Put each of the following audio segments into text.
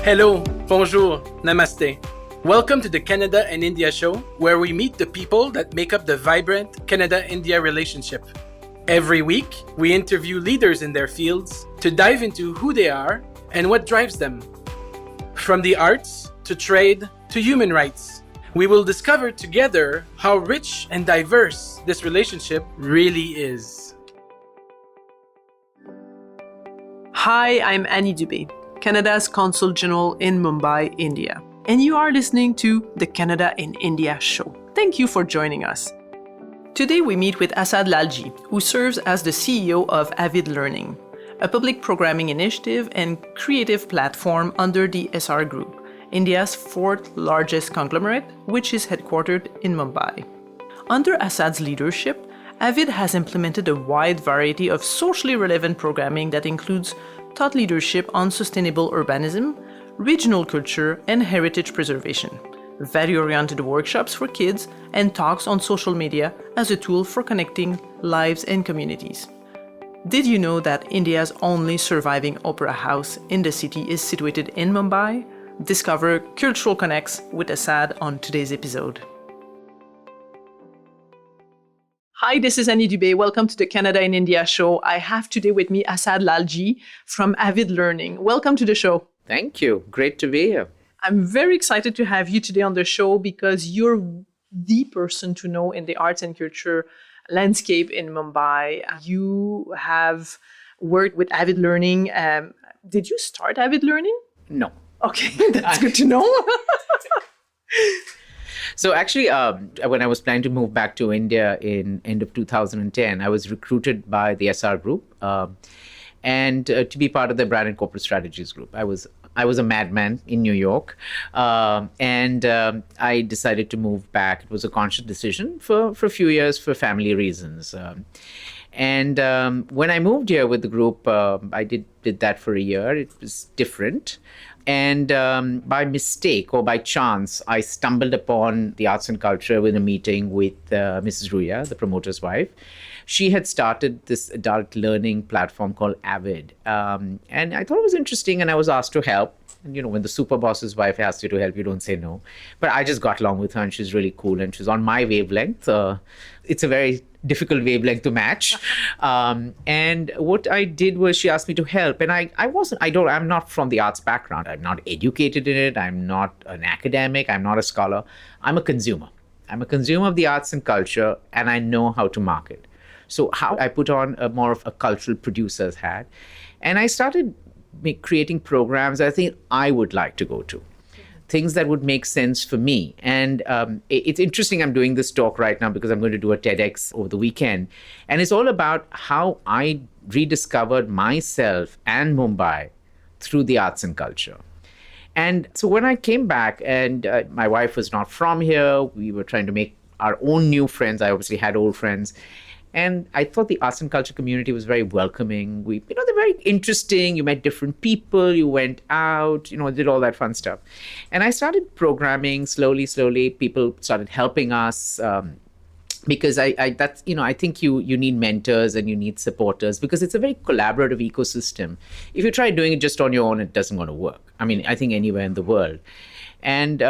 Hello, bonjour, namaste. Welcome to the Canada and India show, where we meet the people that make up the vibrant Canada-India relationship. Every week, we interview leaders in their fields to dive into who they are and what drives them. From the arts, to trade, to human rights, we will discover together how rich and diverse this relationship really is. Hi, I'm Annie Dubé, Canada's Consul General in Mumbai, India, and you are listening to the Canada in India show. Thank you for joining us. Today we meet with Asad Lalljee, who serves as the CEO of Avid Learning, a public programming initiative and creative platform under the Essar Group, India's fourth largest conglomerate, which is headquartered in Mumbai. Under Asad's leadership, Avid has implemented a wide variety of socially relevant programming that includes thought leadership on sustainable urbanism, regional culture, and heritage preservation, value-oriented workshops for kids, and talks on social media as a tool for connecting lives and communities. Did you know that India's only surviving opera house in the city is situated in Mumbai? Discover Cultural Connects with Asad on today's episode. Hi, this is Annie Dubé. Welcome to the Canada in India show. I have today with me Asad Lalljee from Avid Learning. Welcome to the show. Thank you. Great to be here. I'm very excited to have you today on the show because you're the person to know in the arts and culture landscape in Mumbai. You have worked with Avid Learning. Did you start Avid Learning? No. Okay, that's good to know. So actually, when I was planning to move back to India in end of 2010, I was recruited by the SR Group and to be part of the brand and corporate strategies group. I was a madman in New York, and I decided to move back. It was a conscious decision for a few years for family reasons. And when I moved here with the group, I did that for a year. It was different. And by mistake or by chance, I stumbled upon the arts and culture with a meeting with Mrs. Ruya, the promoter's wife. She had started this adult learning platform called Avid. And I thought it was interesting, and I was asked to help. And, you know, when the super boss's wife asks you to help, you don't say no. But I just got along with her, and she's really cool, and she's on my wavelength. It's a very difficult wavelength to match. And what I did was she asked me to help. And I'm not from the arts background. I'm not educated in it. I'm not an academic. I'm not a scholar. I'm a consumer. I'm a consumer of the arts and culture, and I know how to market. So how I put on more of a cultural producer's hat. And I started creating programs I think I would like to go to. Things that would make sense for me. And it's interesting I'm doing this talk right now because I'm going to do a TEDx over the weekend. And it's all about how I rediscovered myself and Mumbai through the arts and culture. And so when I came back and my wife was not from here, we were trying to make our own new friends. I obviously had old friends. And I thought the arts and culture community was very welcoming. They're very interesting. You met different people. You went out, did all that fun stuff. And I started programming slowly. People started helping us because I think you need mentors and you need supporters because it's a very collaborative ecosystem. If you try doing it just on your own, it doesn't going to work. I mean, I think anywhere in the world. And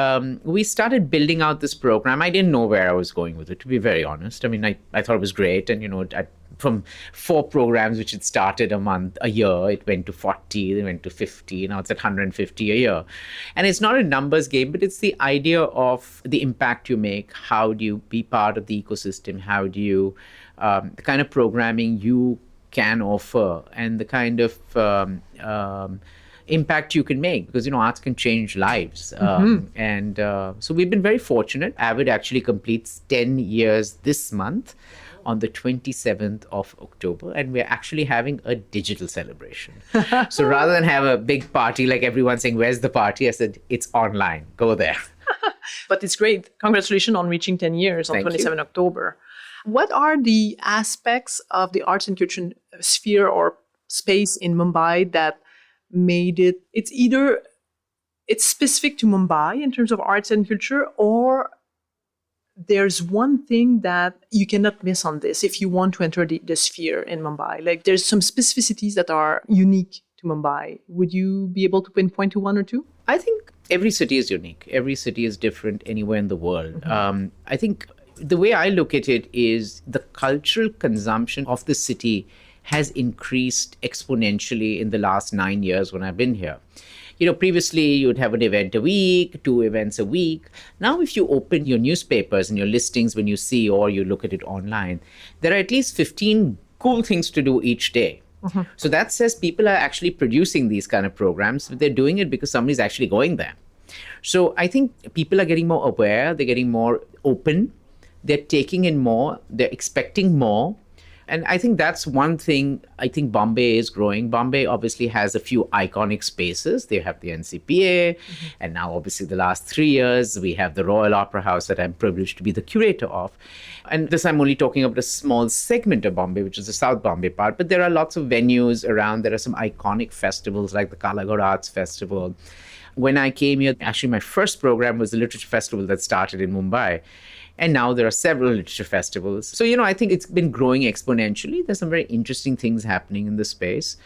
we started building out this program. I didn't know where I was going with it, to be very honest. I mean, I thought it was great. And, from 4 programs, which had started a year, it went to 40, it went to 50. Now it's at 150 a year. And it's not a numbers game, but it's the idea of the impact you make. How do you be part of the ecosystem? How do you, the kind of programming you can offer and the kind of impact you can make because, arts can change lives. And so we've been very fortunate. Avid actually completes 10 years this month on the 27th of October. And we're actually having a digital celebration. So rather than have a big party like everyone saying, where's the party? I said, it's online. Go there. But it's great. Congratulations on reaching 10 years on 27 October. What are the aspects of the arts and culture sphere or space in Mumbai that made it's specific to Mumbai in terms of arts and culture, or there's one thing that you cannot miss on this if you want to enter the sphere in Mumbai? Like there's some specificities that are unique to Mumbai. Would you be able to pinpoint to one or two? I think every city is unique. Every city is different anywhere in the world. I think the way I look at it is the cultural consumption of the city has increased exponentially in the last 9 years when I've been here. Previously you'd have an event a week, 2 events a week. Now, if you open your newspapers and your listings when you see, or you look at it online, there are at least 15 cool things to do each day. So that says people are actually producing these kind of programs, but they're doing it because somebody's actually going there. So I think people are getting more aware, they're getting more open, they're taking in more, they're expecting more. And I think that's one thing. I think Bombay is growing. Bombay obviously has a few iconic spaces. They have the NCPA. And now, obviously, the last 3 years, we have the Royal Opera House that I'm privileged to be the curator of. And this, I'm only talking about a small segment of Bombay, which is the South Bombay part. But there are lots of venues around. There are some iconic festivals like the Kalagod Arts Festival. When I came here, actually, my first program was the Literature Festival that started in Mumbai. And now there are several literature festivals. So, I think it's been growing exponentially. There's some very interesting things happening in the space.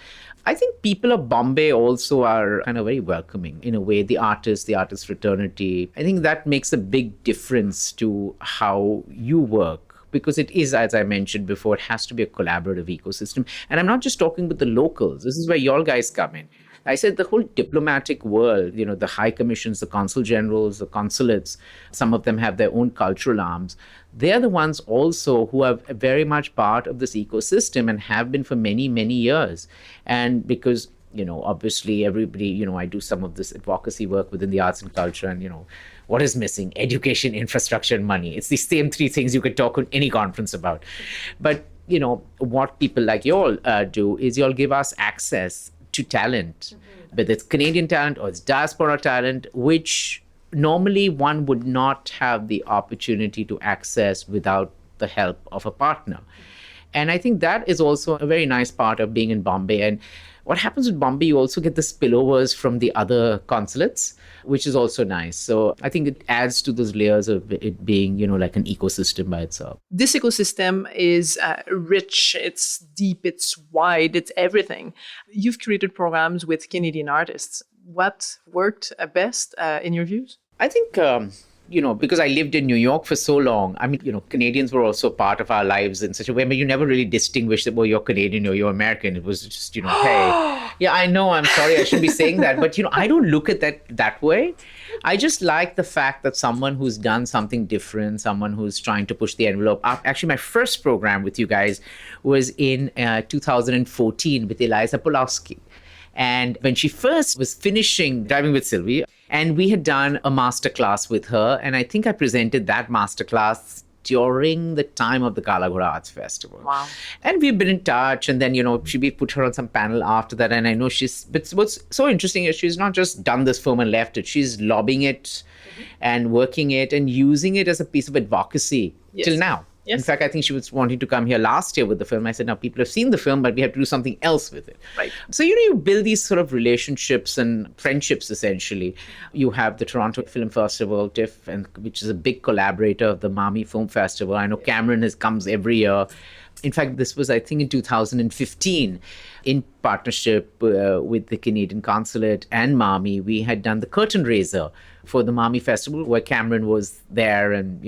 I think people of Bombay also are kind of very welcoming in a way, the artist fraternity. I think that makes a big difference to how you work. Because it is, as I mentioned before, it has to be a collaborative ecosystem. And I'm not just talking with the locals. This is where y'all guys come in. I said the whole diplomatic world, the high commissions, the consul generals, the consulates, some of them have their own cultural arms. They're the ones also who are very much part of this ecosystem and have been for many, many years. And because, obviously everybody, I do some of this advocacy work within the arts and culture and, what is missing? Education, infrastructure, and money. It's the same three things you could talk on any conference about. But, what people like y'all do is y'all give us access to talent, whether it's Canadian talent or it's diaspora talent, which normally one would not have the opportunity to access without the help of a partner. And I think that is also a very nice part of being in Bombay. And what happens with Bombay, you also get the spillovers from the other consulates, which is also nice. So I think it adds to those layers of it being, like an ecosystem by itself. This ecosystem is rich, it's deep, it's wide, it's everything. You've created programs with Canadian artists. What worked best in your views? I think because I lived in New York for so long, Canadians were also part of our lives in such a way. You never really distinguished that, well, you're Canadian or you're American. It was just, hey. Yeah, I know. I'm sorry. I shouldn't be saying that. But, I don't look at that way. I just like the fact that someone who's done something different, someone who's trying to push the envelope. Actually, my first program with you guys was in 2014 with Eliza Pulowski. And when she first was finishing Driving with Sylvie, and we had done a masterclass with her, and I think I presented that masterclass during the time of the Kalagod Arts Festival. Wow. And we've been in touch, and then, we put her on some panel after that, and I know but what's so interesting is she's not just done this film and left it, she's lobbying it and working it and using it as a piece of advocacy till now. Yes. In fact, I think she was wanting to come here last year with the film. I said, now people have seen the film, but we have to do something else with it. Right. So, you build these sort of relationships and friendships, essentially. You have the Toronto Film Festival, TIFF, which is a big collaborator of the Mami Film Festival. I know Cameron comes every year. In fact, this was, I think, in 2015, in partnership with the Canadian Consulate and Mami, we had done the curtain raiser for the Mami Festival, where Cameron was there and,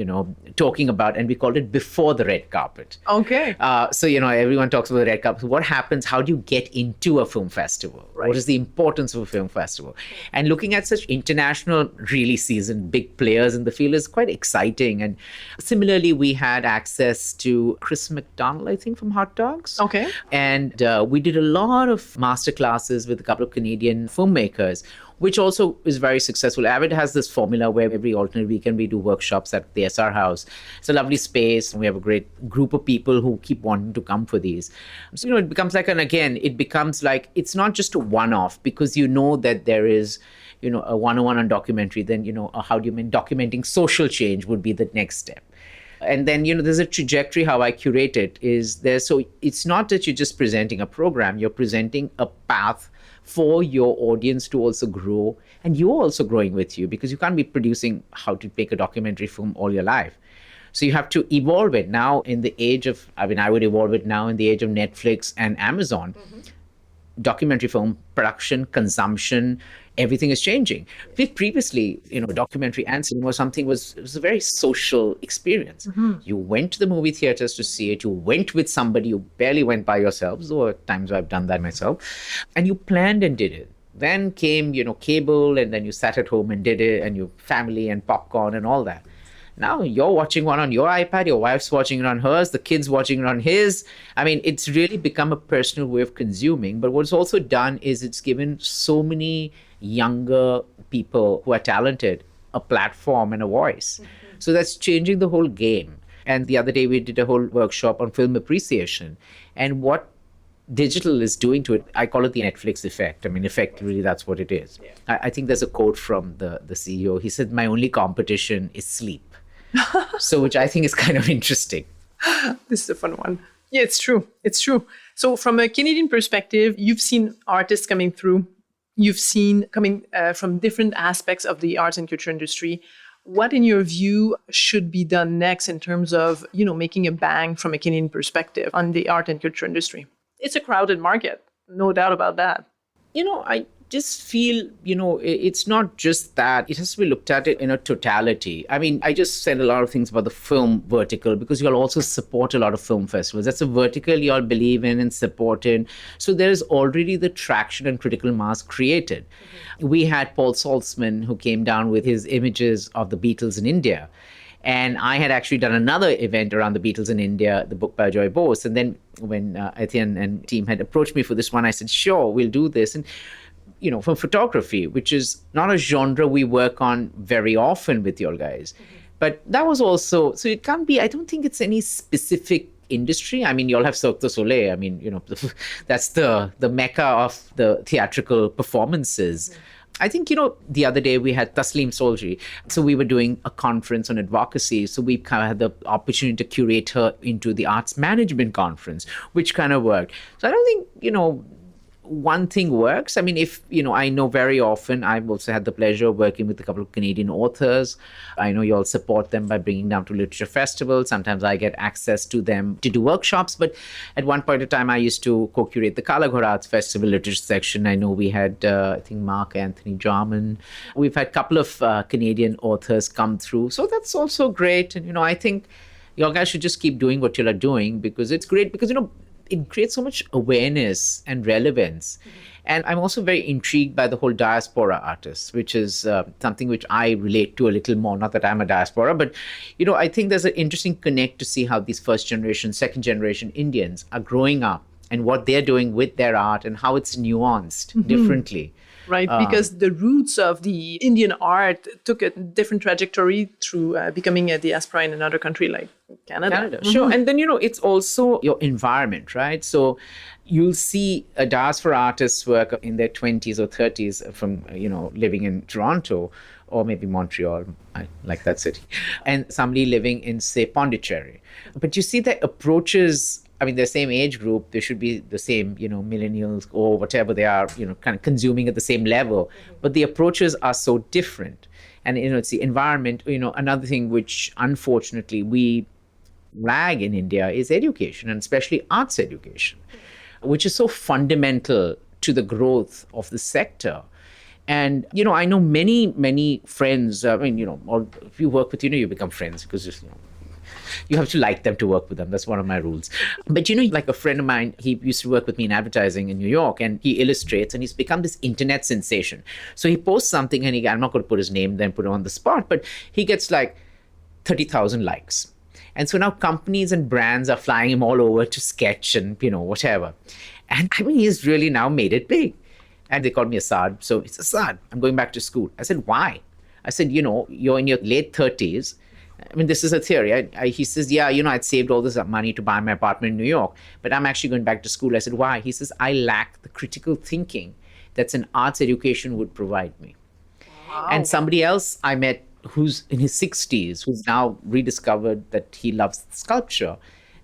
talking about, and we called it Before the Red Carpet. Okay. So, everyone talks about the red carpet. So what happens? How do you get into a film festival? Right. What is the importance of a film festival? And looking at such international, really seasoned big players in the field is quite exciting. And similarly, we had access to Chris McDonald, I think, from Hot Dogs. Okay. And we did a lot of masterclasses with a couple of Canadian filmmakers, which also is very successful. Avid has this formula where every alternate weekend we do workshops at the SR House. It's a lovely space. And we have a great group of people who keep wanting to come for these. So, it becomes like, it's not just a one-off, because that there is, a 101 on documentary, then, how do you mean documenting social change would be the next step. And then, there's a trajectory how I curate it is there. So it's not that you're just presenting a program, you're presenting a path for your audience to also grow. And you're also growing with you, because you can't be producing how to make a documentary film all your life. So you have to evolve it now in the age of, I would evolve it now in the age of Netflix and Amazon. documentary film production, consumption, everything is changing. Previously, documentary and cinema was a very social experience. You went to the movie theaters to see it. You went with somebody. You barely went by yourselves. There were times I've done that myself. And you planned and did it. Then came, cable, and then you sat at home and did it, and your family and popcorn and all that. Now you're watching one on your iPad, your wife's watching it on hers, the kid's watching it on his. I mean, it's really become a personal way of consuming. But what's also done is it's given so many younger people who are talented a platform and a voice. So that's changing the whole game. And the other day we did a whole workshop on film appreciation. And what digital is doing to it, I call it the Netflix effect. I mean, effectively, that's what it is. Yeah. I think there's a quote from the CEO. He said, "My only competition is sleep." So, which I think is kind of interesting. This is a fun one. Yeah, it's true. It's true. So from a Canadian perspective, you've seen artists coming through. You've seen coming from different aspects of the arts and culture industry. What, in your view, should be done next in terms of, making a bang from a Canadian perspective on the art and culture industry? It's a crowded market, no doubt about that. I just feel, it's not just that. It has to be looked at it in a totality. I mean, I just said a lot of things about the film vertical because you'll also support a lot of film festivals. That's a vertical you all believe in and support in. So there is already the traction and critical mass created. Mm-hmm. We had Paul Saltzman, who came down with his images of the Beatles in India. And I had actually done another event around the Beatles in India, the book by Joy Bose. And then when Etienne and team had approached me for this one, I said, sure, we'll do this. And, from photography, which is not a genre we work on very often with your guys. Mm-hmm. But that was also, so it can't be, I don't think it's any specific industry. I mean, you all have Cirque du Soleil. I mean, that's the mecca of the theatrical performances. Mm-hmm. I think, the other day we had Taslim Solji. So we were doing a conference on advocacy. So we kind of had the opportunity to curate her into the arts management conference, which kind of worked. So I don't think, one thing works. I mean, if, I know very often, I've also had the pleasure of working with a couple of Canadian authors. I know you all support them by bringing them to literature festivals. Sometimes I get access to them to do workshops. But at one point in time, I used to co-curate the Kalaghor Arts Festival literature section. I know we had, I think, Mark Anthony Jarman. We've had a couple of Canadian authors come through. So that's also great. And, I think you guys should just keep doing what you are doing because it's great because, it creates so much awareness and relevance. Mm-hmm. And I'm also very intrigued by the whole diaspora artists, which is something which I relate to a little more. Not that I'm a diaspora, but, I think there's an interesting connect to see how these first generation, second generation Indians are growing up and what they're doing with their art and how it's nuanced differently. Right, because the roots of the Indian art took a different trajectory through becoming a diaspora in another country like Canada. Mm-hmm. Sure. And then, it's also your environment, right? So you'll see a diaspora artist's work in their 20s or 30s from, living in Toronto or maybe Montreal. I like that city. And somebody living in, say, Pondicherry. But you see their approaches. I mean, the same age group, they should be the same, millennials or whatever they are, kind of consuming at the same level. Mm-hmm. But the approaches are so different. And, it's the environment. Another thing which, unfortunately, we lag in India is education, and especially arts education, which is so fundamental to the growth of the sector. And, I know many, many friends, if you work with, you become friends because, you have to like them to work with them. That's one of my rules. But, like a friend of mine, he used to work with me in advertising in New York, and he illustrates, and he's become this internet sensation. So he posts something, and I'm not going to put his name, then put it on the spot, but he gets like 30,000 likes. And so now companies and brands are flying him all over to sketch and, whatever. And I mean, he's really now made it big. And they called me Asad. So it's Asad, I'm going back to school. I said, why? I said, you're in your late 30s. I mean, this is a theory. He says, yeah, I'd saved all this money to buy my apartment in New York, but I'm actually going back to school. I said, why? He says, I lack the critical thinking that an arts education would provide me. Wow. And somebody else I met who's in his 60s, who's now rediscovered that he loves sculpture.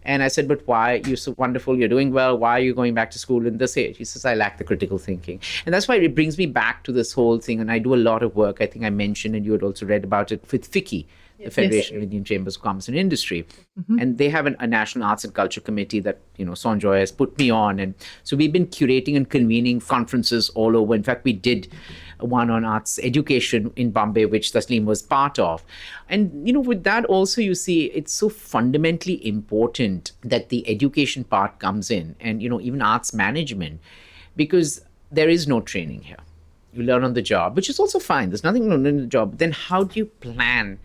And I said, but why? You're so wonderful. You're doing well. Why are you going back to school in this age? He says, I lack the critical thinking. And that's why it brings me back to this whole thing. And I do a lot of work. I think I mentioned, and you had also read about it with FICCI, the Federation of Indian Chambers of Commerce and Industry. And they have a National Arts and Culture Committee that, Sanjoy has put me on. And so we've been curating and convening conferences all over. In fact, we did one on arts education in Bombay, which Tasleem was part of. And, with that also, you see, it's so fundamentally important that the education part comes in and, even arts management, because there is no training here. You learn on the job, which is also fine. There's nothing wrong in the job. But then how do you plan?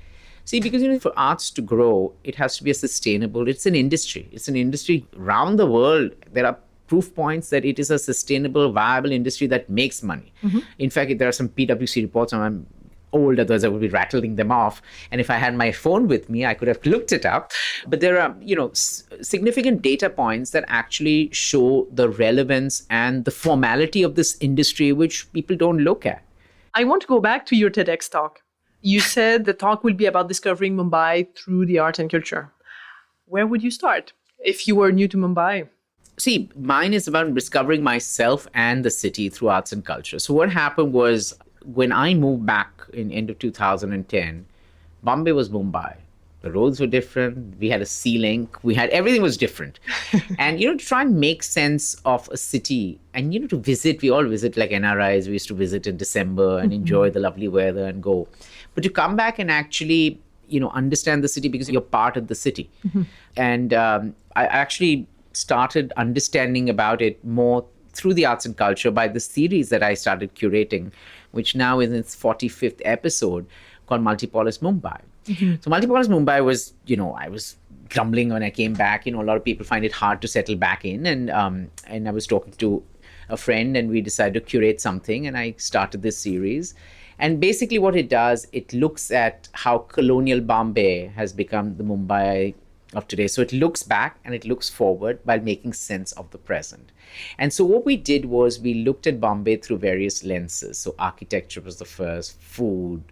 See, because, for arts to grow, it has to be it's an industry. It's an industry around the world. There are proof points that it is a sustainable, viable industry that makes money. In fact, there are some PwC reports, and I'm old, otherwise I would be rattling them off. And if I had my phone with me, I could have looked it up. But there are, significant data points that actually show the relevance and the formality of this industry, which people don't look at. I want to go back to your TEDx talk. You said the talk will be about discovering Mumbai through the art and culture. Where would you start if you were new to Mumbai? See, mine is about discovering myself and the city through arts and culture. So what happened was, when I moved back in end of 2010, Bombay was Mumbai. The roads were different. We had a sea link. Everything was different. And, to try and make sense of a city and, to visit, we all visit like NRIs. We used to visit in December and enjoy the lovely weather and go. But to come back and actually, understand the city because you're part of the city. And I actually started understanding about it more through the arts and culture by the series that I started curating, which now is in its 45th episode, called Multipolis Mumbai. So Multipolis Mumbai was, I was grumbling when I came back. A lot of people find it hard to settle back in. And I was talking to a friend, and we decided to curate something, and I started this series. And basically what it does, it looks at how colonial Bombay has become the Mumbai of today. So it looks back and it looks forward while making sense of the present. And so what we did was we looked at Bombay through various lenses. So architecture was the first, food,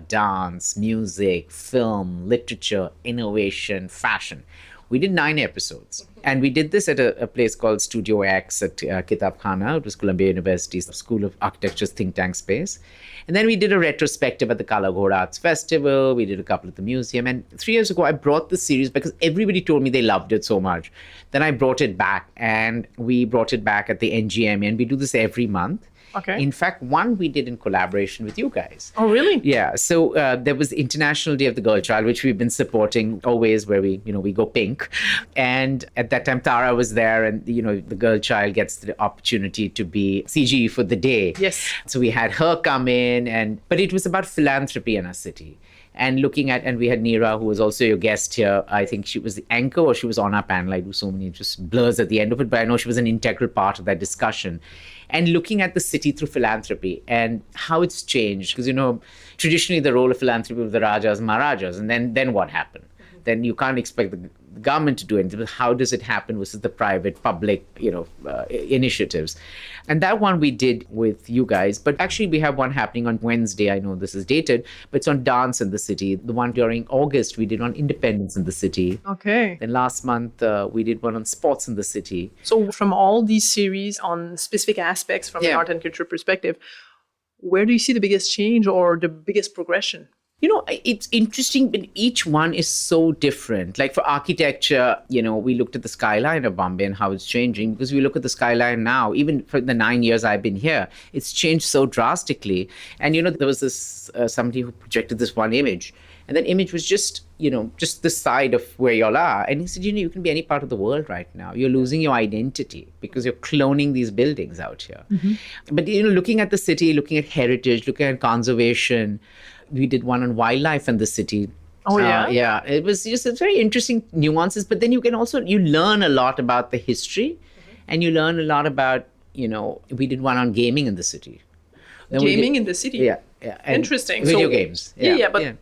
dance, music, film, literature, innovation, fashion. We did 9 episodes. And we did this at a place called Studio X at Kitab Khana. It was Columbia University's School of Architecture's think tank space. And then we did a retrospective at the Kala Ghoda Arts Festival. We did a couple at the museum. And 3 years ago, I brought this series because everybody told me they loved it so much. Then I brought it back, and we brought it back at the NGM. And we do this every month. Okay. In fact, one we did in collaboration with you guys. Oh, really? Yeah. So there was the International Day of the Girl Child, which we've been supporting always, where we go pink. And at that time, Tara was there, and, the girl child gets the opportunity to be CG for the day. Yes. So we had her come in, but it was about philanthropy in our city. And looking at, and we had Neera, who was also your guest here. I think she was the anchor, or she was on our panel. I do so many just blurs at the end of it, but I know she was an integral part of that discussion. And looking at the city through philanthropy and how it's changed. Because, traditionally the role of philanthropy was the Rajas and Maharajas. And then what happened? Then you can't expect the government to do anything. How does it happen versus the private, public, initiatives? And that one we did with you guys. But actually, we have one happening on Wednesday. I know this is dated, but it's on dance in the city. The one during August, we did on independence in the city. Okay. Then last month, we did one on sports in the city. So from all these series on specific aspects from the art and culture perspective, where do you see the biggest change or the biggest progression? It's interesting, but each one is so different. Like for architecture, we looked at the skyline of Bombay and how it's changing, because we look at the skyline now, even for the 9 years I've been here, it's changed so drastically. And, there was this, somebody who projected this one image, and that image was just the side of where y'all are. And he said, you can be any part of the world right now. You're losing your identity because you're cloning these buildings out here. But, looking at the city, looking at heritage, looking at conservation, we did one on wildlife in the city. Oh, yeah? Yeah. It was just very interesting nuances. But then you learn a lot about the history, and you learn a lot about, we did one on gaming in the city. Then gaming in the city? Yeah. Interesting. Video games. But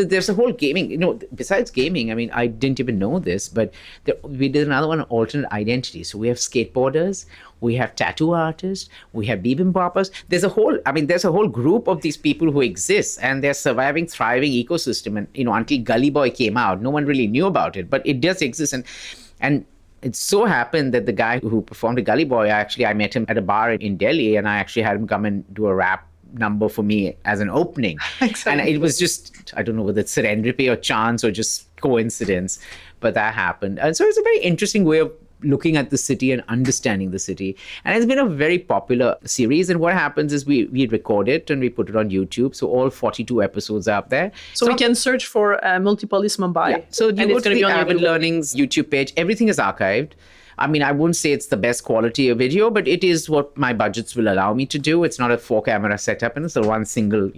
there's a whole gaming, besides gaming, I didn't even know this, but we did another one on alternate identity. So we have skateboarders, we have tattoo artists, we have bibimbappers. There's a whole group of these people who exist, and they're surviving, thriving ecosystem. And, until Gully Boy came out, no one really knew about it, but it does exist. And it so happened that the guy who performed a Gully Boy, I met him at a bar in Delhi, and I actually had him come and do a rap number for me as an opening. Exactly. And it was just, I don't know whether it's serendipity or chance or just coincidence, but that happened. And so it's a very interesting way of looking at the city and understanding the city. And it's been a very popular series. And what happens is we record it and we put it on YouTube. So all 42 episodes are up there. So we can search for Multipolis Mumbai. Yeah. So you and go it's to going to the be on Avid YouTube. Learning's YouTube page. Everything is archived. I mean, I wouldn't say it's the best quality of video, but it is what my budgets will allow me to do. It's not a 4-camera setup, and it's a one single,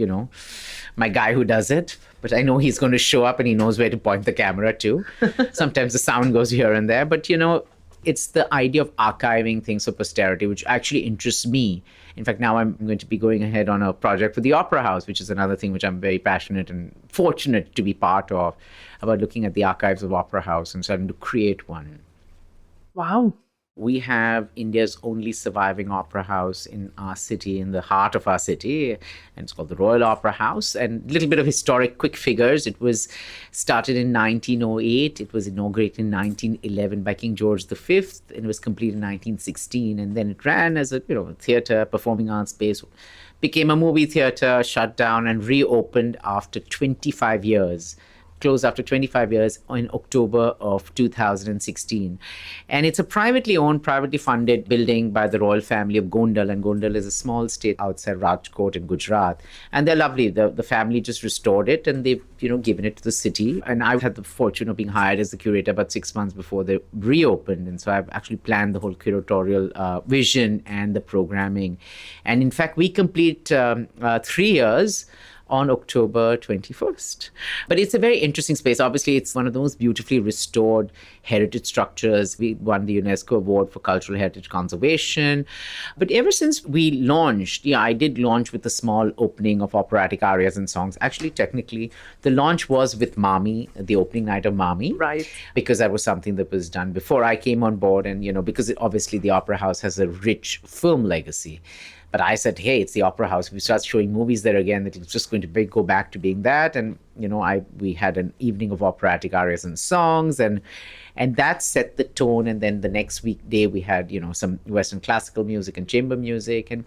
my guy who does it. But I know he's going to show up and he knows where to point the camera to. Sometimes the sound goes here and there. But, it's the idea of archiving things for posterity, which actually interests me. In fact, now I'm going to be going ahead on a project for the Opera House, which is another thing which I'm very passionate and fortunate to be part of, about looking at the archives of Opera House and starting to create one. Wow. We have India's only surviving opera house in our city, in the heart of our city, and it's called the Royal Opera House. And a little bit of historic quick figures. It was started in 1908. It was inaugurated in 1911 by King George V, and it was completed in 1916. And then it ran as a theatre, performing arts space, became a movie theatre, shut down and reopened after 25 years. Closed after 25 years in October of 2016. And it's a privately owned, privately funded building by the royal family of Gondal. And Gondal is a small state outside Rajkot in Gujarat. And they're lovely. The family just restored it and they've, given it to the city. And I've had the fortune of being hired as the curator about 6 months before they reopened. And so I've actually planned the whole curatorial vision and the programming. And in fact, we complete 3 years on October 21st. But it's a very interesting space. Obviously, it's one of the most beautifully restored heritage structures. We won the UNESCO Award for Cultural Heritage Conservation. But ever since we launched, I did launch with a small opening of operatic arias and songs. Actually, technically, the launch was with Mami, the opening night of Mami. Right. Because that was something that was done before I came on board. And, because obviously the Opera House has a rich film legacy. But I said, hey, it's the Opera House. If we start showing movies there again, that it's just going to go back to being that. And, we had an evening of operatic arias and songs, and that set the tone. And then the next weekday, we had, some Western classical music and chamber music. And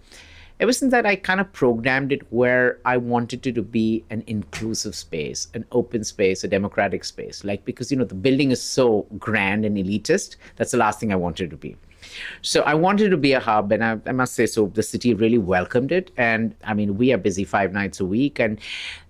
ever since that, I kind of programmed it where I wanted it to be an inclusive space, an open space, a democratic space. Because, the building is so grand and elitist, that's the last thing I wanted it to be. So I wanted to be a hub, and I must say, so the city really welcomed it. And I mean, we are busy 5 nights a week, and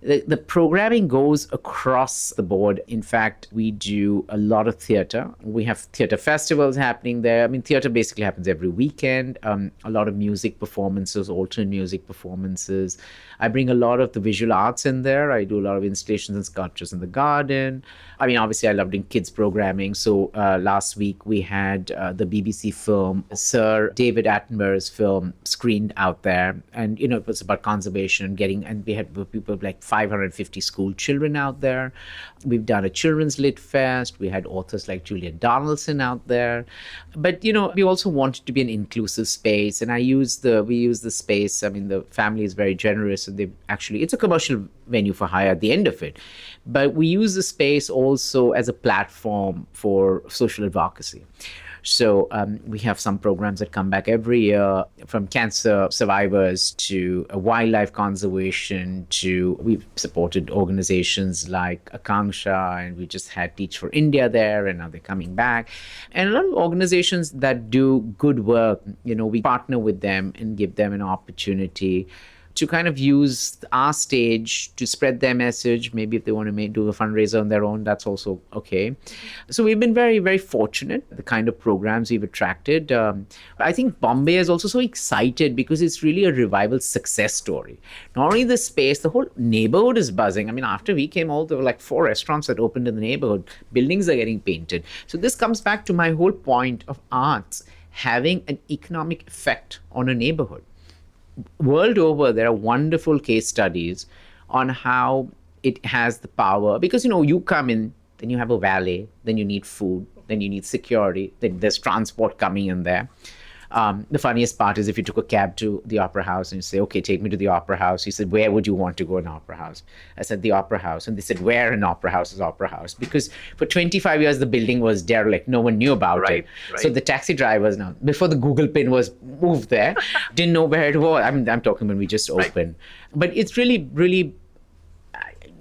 the programming goes across the board. In fact, we do a lot of theater. We have theater festivals happening there. I mean, theater basically happens every weekend. A lot of music performances, alternate music performances. I bring a lot of the visual arts in there. I do a lot of installations and sculptures in the garden. I mean, obviously, I love doing kids programming. So last week we had the BBC film, Sir David Attenborough's film, screened out there. And, it was about conservation and we had people like 550 school children out there. We've done a children's lit fest. We had authors like Julian Donaldson out there. But, we also wanted to be an inclusive space. And we use the space. I mean, the family is very generous. And it's a commercial venue for hire at the end of it. But we use the space also as a platform for social advocacy. So we have some programs that come back every year, from cancer survivors to wildlife conservation to we've supported organizations like Akanksha, and we just had Teach for India there, and now they're coming back. And a lot of organizations that do good work, we partner with them and give them an opportunity to kind of use our stage to spread their message. Maybe if they want to do a fundraiser on their own, that's also okay. So we've been very, very fortunate, the kind of programs we've attracted. I think Bombay is also so excited because it's really a revival success story. Not only the space, the whole neighborhood is buzzing. I mean, after we came out, there were like 4 restaurants that opened in the neighborhood. Buildings are getting painted. So this comes back to my whole point of arts having an economic effect on a neighborhood. World over, there are wonderful case studies on how it has the power. Because, you come in, then you have a valet, then you need food, then you need security, then there's transport coming in there. The funniest part is if you took a cab to the opera house and you say, okay, take me to the opera house. He said, where would you want to go in opera house? I said, the opera house. And they said, where in opera house is opera house? Because for 25 years, the building was derelict. No one knew about it. Right. So the taxi drivers now, before the Google pin was moved there, didn't know where it was. I mean, I'm talking when we just opened. But it's really, really,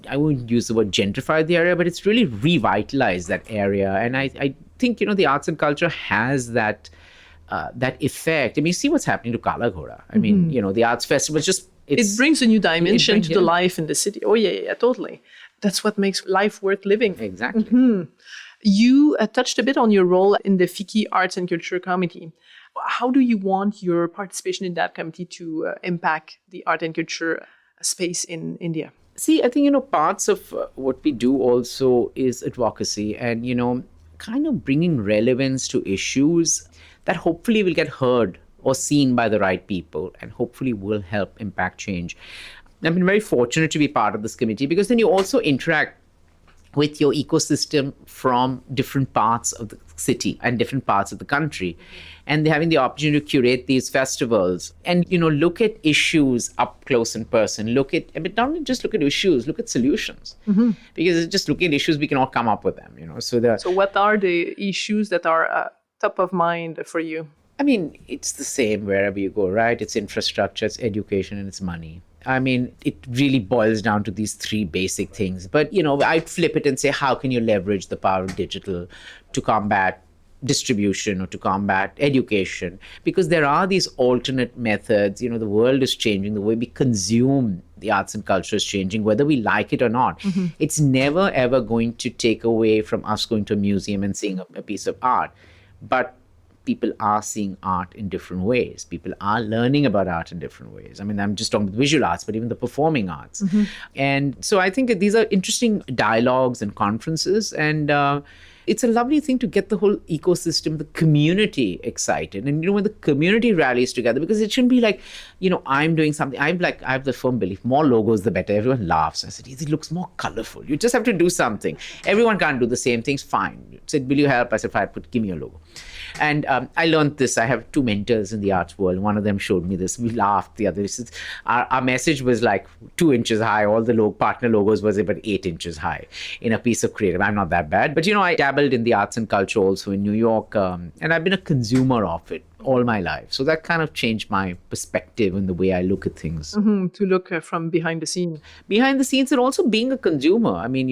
I wouldn't use the word gentrify the area, but it's really revitalized that area. And I think, the arts and culture has that effect. I mean, you see what's happening to Kala Ghoda. I mean, the arts festival it brings a new dimension to the life in the city. Oh, yeah, totally. That's what makes life worth living. Exactly. You touched a bit on your role in the FICCI Arts and Culture Committee. How do you want your participation in that committee to impact the art and culture space in India? See, I think, parts of what we do also is advocacy and, kind of bringing relevance to issues that hopefully will get heard or seen by the right people and hopefully will help impact change. I've been very fortunate to be part of this committee because then you also interact with your ecosystem from different parts of the city and different parts of the country. And they're having the opportunity to curate these festivals and, look at issues up close in person. Not only just look at issues, look at solutions. Because just looking at issues, we can all come up with them, So what are the issues that are top of mind for you? I mean, it's the same wherever you go, right? It's infrastructure, it's education, and it's money. I mean, it really boils down to these three basic things. But, I'd flip it and say, how can you leverage the power of digital to combat distribution or to combat education? Because there are these alternate methods. The world is changing. The way we consume the arts and culture is changing, whether we like it or not. It's never, ever going to take away from us going to a museum and seeing a piece of art. But people are seeing art in different ways. People are learning about art in different ways. I mean, I'm just talking about visual arts, but even the performing arts. And so I think that these are interesting dialogues and conferences. And it's a lovely thing to get the whole ecosystem, the community excited. And, when the community rallies together, because it shouldn't be like, I'm doing something. I have the firm belief, more logos, the better. Everyone laughs. I said, it looks more colorful. You just have to do something. Everyone can't do the same things. Fine. He said, will you help? I said, fine, give me a logo. And I learned this. I have two mentors in the arts world. One of them showed me this. We laughed. The other said, our message was like 2 inches high. All the partner logos was about 8 inches high in a piece of creative. I'm not that bad. But, I dabbled in the arts and culture also in New York. And I've been a consumer of it all my life. So that kind of changed my perspective and the way I look at things. To look from behind the scenes. Behind the scenes and also being a consumer. I mean,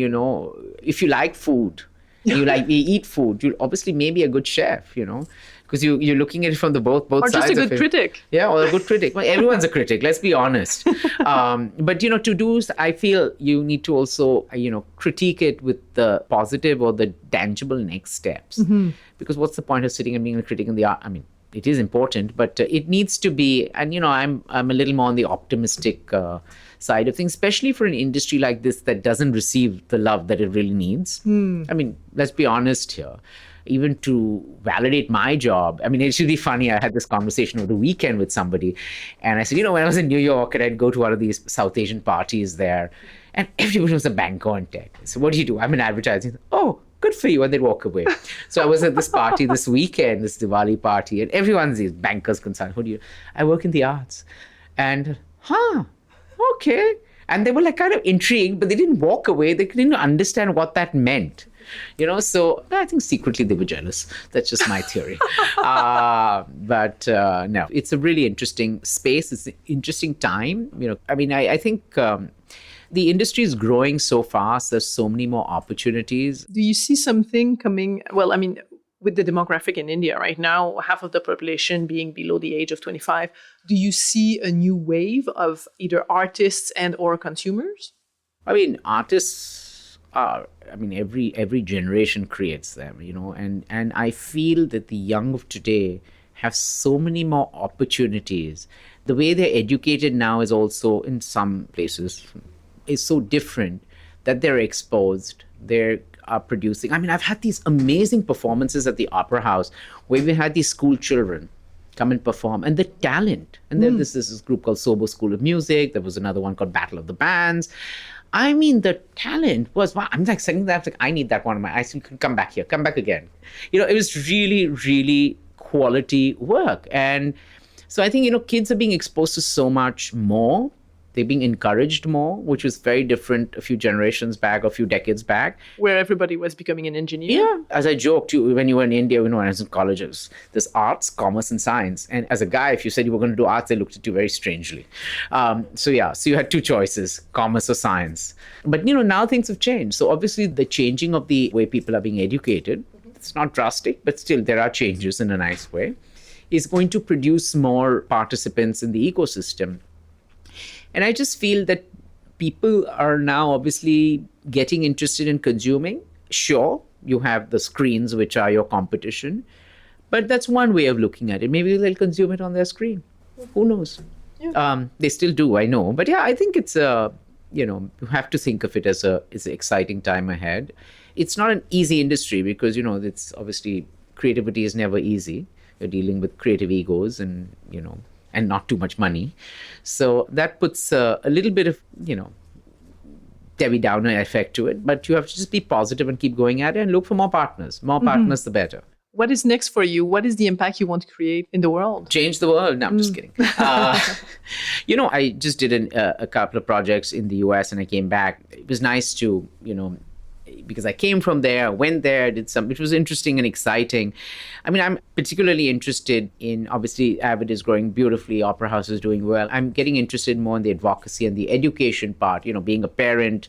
if you like food, you eat food, you'll obviously maybe a good chef, because you're looking at it from the both or sides of it. Or just a good critic. Yeah, or a good critic. Well, everyone's a critic, let's be honest. But, to do, I feel you need to also, critique it with the positive or the tangible next steps. Because what's the point of sitting and being a critic in the art? I mean, it is important, but it needs to be, and, I'm a little more on the optimistic side of things, especially for an industry like this that doesn't receive the love that it really needs. I mean, let's be honest here. Even to validate my job, I mean, it should be funny. I had this conversation over the weekend with somebody, and I said, when I was in New York and I'd go to one of these South Asian parties there, and everybody was a banker and tech. So what do you do? I'm in advertising. Oh, good for you. And they'd walk away. So I was at this party this weekend, this Diwali party, and everyone's these bankers concerned. Who do you? I work in the arts. And, okay. And they were like kind of intrigued, but they didn't walk away. They didn't understand what that meant. So I think secretly they were jealous. That's just my theory. But no, it's a really interesting space. It's an interesting time. I think the industry is growing so fast. There's so many more opportunities. Do you see something coming? Well, I mean, with the demographic in India right now, half of the population being below the age of 25, do you see a new wave of either artists and or consumers? I mean, artists are, every generation creates them, and I feel that the young of today have so many more opportunities. The way they're educated now is also, in some places, is so different that they're exposed. They are producing. I've had these amazing performances at the Opera House where we had these school children come and perform, and the talent. And then this group called Sobo School of Music. There was another one called Battle of the Bands. The talent was, wow, I'm like saying that, I need that one of my, I said, come back here, come back again. It was really, really quality work. And so I think, kids are being exposed to so much more. They're being encouraged more, which was very different a few generations back, a few decades back. Where everybody was becoming an engineer. Yeah. As I joked, when you were in India, when I was in colleges, there's arts, commerce, and science. And as a guy, if you said you were going to do arts, they looked at you very strangely. So you had two choices, commerce or science. But, now things have changed. So obviously the changing of the way people are being educated, it's not drastic, but still there are changes in a nice way, is going to produce more participants in the ecosystem. And I just feel that people are now obviously getting interested in consuming. Sure, you have the screens, which are your competition, but that's one way of looking at it. Maybe they'll consume it on their screen. Who knows? Yeah. They still do, I know. But yeah, I think it's you have to think of it as an exciting time ahead. It's not an easy industry because, it's obviously creativity is never easy. You're dealing with creative egos and not too much money. So that puts a little bit of, Debbie Downer effect to it. But you have to just be positive and keep going at it and look for more partners. More partners, the better. What is next for you? What is the impact you want to create in the world? Change the world. No, I'm just kidding. I just did a couple of projects in the US and I came back. It was nice to, because I came from there, went there, did some, which was interesting and exciting. I mean, I'm particularly interested in, obviously, Avid is growing beautifully, Opera House is doing well. I'm getting interested more in the advocacy and the education part, being a parent,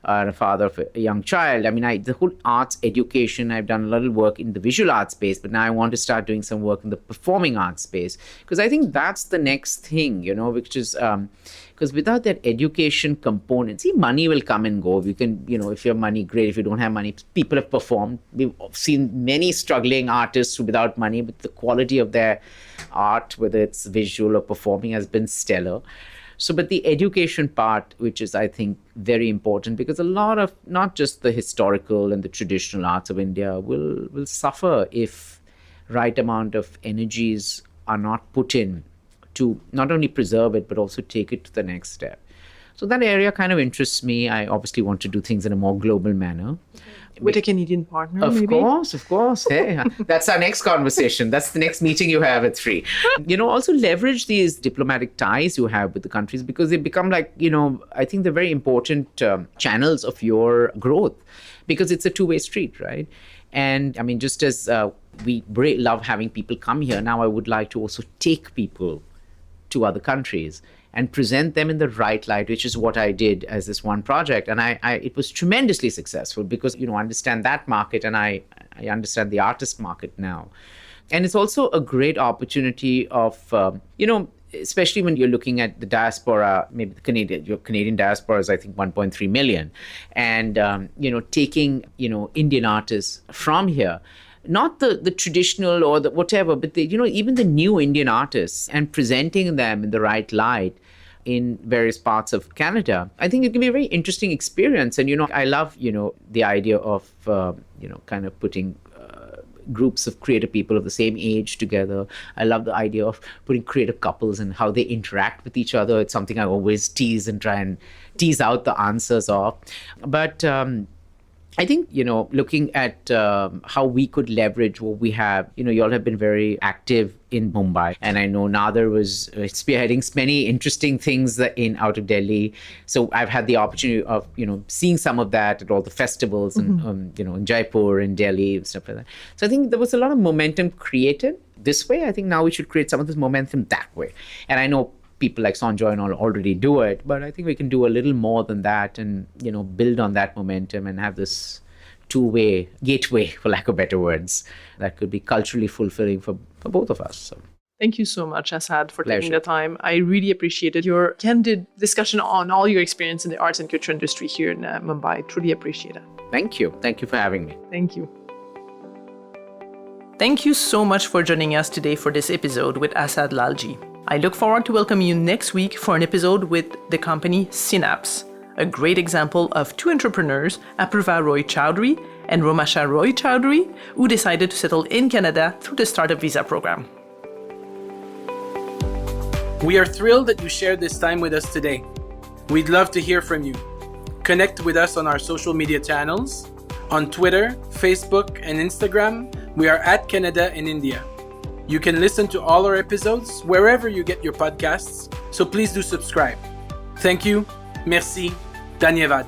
and a father of a young child. I mean, the whole arts education, I've done a little work in the visual arts space, but now I want to start doing some work in the performing arts space, because I think that's the next thing, which is, because without that education component, money will come and go. You can, if you have money, great. If you don't have money, people have performed. We've seen many struggling artists without money, but the quality of their art, whether it's visual or performing, has been stellar. So, but the education part, which is, I think, very important, because a lot of, not just the historical and the traditional arts of India will suffer if right amount of energies are not put in to not only preserve it, but also take it to the next step. So that area kind of interests me. I obviously want to do things in a more global manner. With a Canadian partner, of maybe? Of course. Hey, that's our next conversation. That's the next meeting you have at 3. Also leverage these diplomatic ties you have with the countries, because they become like, I think they're very important channels of your growth, because it's a two-way street, right? And I mean, just as we love having people come here, now I would like to also take people to other countries and present them in the right light, which is what I did as this one project. And it was tremendously successful because, I understand that market and I understand the artist market now. And it's also a great opportunity of, especially when you're looking at the diaspora, maybe your Canadian diaspora is, I think, 1.3 million. And, taking, Indian artists from here, not the traditional or the whatever, but even the new Indian artists, and presenting them in the right light in various parts of Canada, I think it can be a very interesting experience. And, I love, the idea of, kind of putting groups of creative people of the same age together. I love the idea of putting creative couples and how they interact with each other. It's something I always tease and try and tease out the answers of. But I think, looking at how we could leverage what we have, you all have been very active in Mumbai. And I know Nader was spearheading many interesting things out of Delhi. So I've had the opportunity of, seeing some of that at all the festivals and, in Jaipur and Delhi and stuff like that. So I think there was a lot of momentum created this way. I think now we should create some of this momentum that way. And I know people like Sanjoy and all already do it, but I think we can do a little more than that and, build on that momentum and have this two-way gateway, for lack of better words, that could be culturally fulfilling for both of us. So. Thank you so much, Asad, for taking the time. I really appreciated your candid discussion on all your experience in the arts and culture industry here in Mumbai. Truly appreciate it. Thank you. Thank you for having me. Thank you. Thank you so much for joining us today for this episode with Asad Lalljee. I look forward to welcoming you next week for an episode with the company Synapse, a great example of two entrepreneurs, Apurva Roy Chowdhury and Romasha Roy Chowdhury, who decided to settle in Canada through the Startup Visa program. We are thrilled that you shared this time with us today. We'd love to hear from you. Connect with us on our social media channels. On Twitter, Facebook, and Instagram, we are at Canada in India. You can listen to all our episodes wherever you get your podcasts, so please do subscribe. Thank you. Merci. Dhanyavad.